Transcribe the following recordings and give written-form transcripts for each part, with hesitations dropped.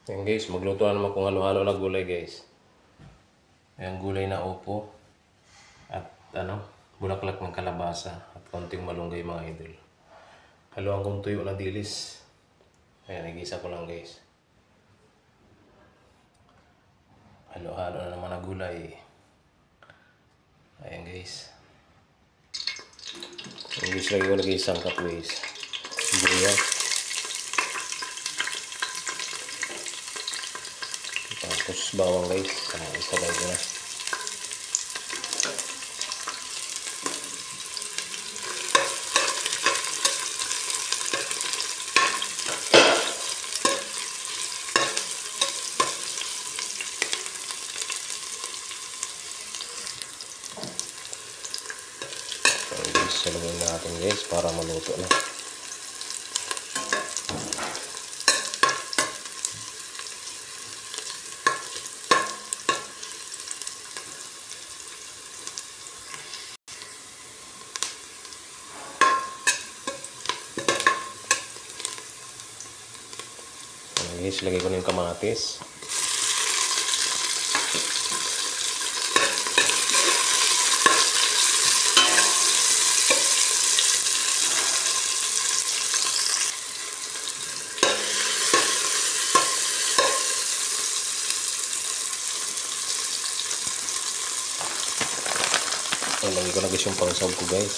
Ayan guys, magluto naman kung halo-halo na gulay guys. Ayan gulay na upo. At bulaklak ng kalabasa. At konting malunggay mga idol. Haluan kong tuyo na dilis. Ayan, igisa ko lang guys. Halo-halo na naman na gulay. Ayan guys. Ayan guys, lagi ko lagi isang cup guys. Buya. Tapos bawang guys. Isabay ko na. Saluhin natin guys para maluto na. Guys, lagay ko na yung kamatis. Lagay ko na guys yung pangsab ko guys.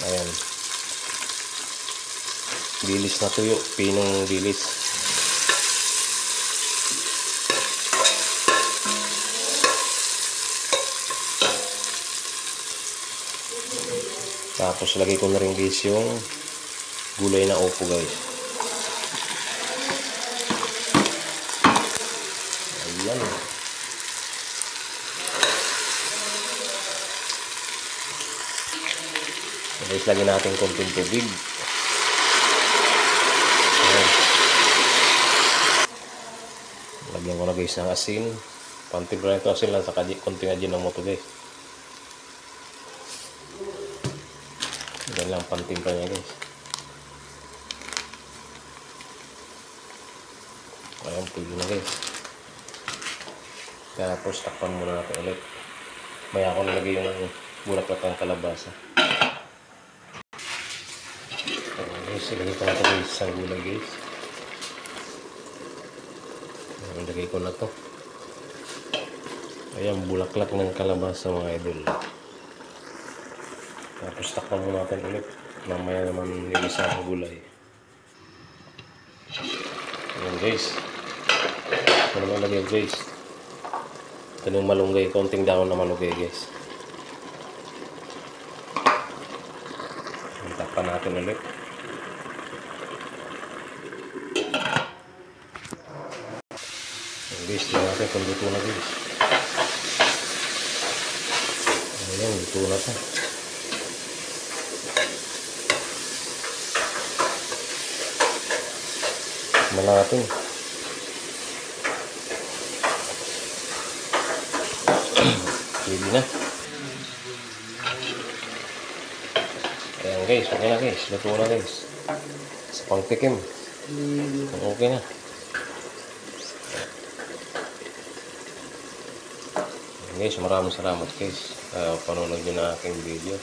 Ayan. Dilis na tuyo. Pinong dilis. Tapos lagay ko na rin guys yung gulay na upo guys. Ayan. Guys, lagyan natin konting tubig. Ayan. Lagyan ko na guys ng asin. Pantimpla nito asin lang sa konting ajinomoto guys. Yan lang pantimpla niya guys. Ayan, pwede na guys. Tapos takpan muna natin ulit. Maya ako nalagay yung bulaklak ng kalabasa. Guys, ilagay ko na ito guys sa gulay guys. Ilagay ko na ito. Ayan, bulaklak ng kalabasa mga idol. Tapos takpan mo natin ulit. Mamaya naman nilisa ang gulay. Ayan guys. Ito naman lagay guys. Ito yung malunggay. Konting dahon na malunggay guys. Takpan natin ulit. Guys, tingnan natin kung luto na guys. Ayan, luto na ito. Tikman natin. Pwede na. Ayan guys, okay na guys. Luto na guys. Sa pangtikim. Okay na. Guys, maraming salamat guys. Panonood nyo na aking video.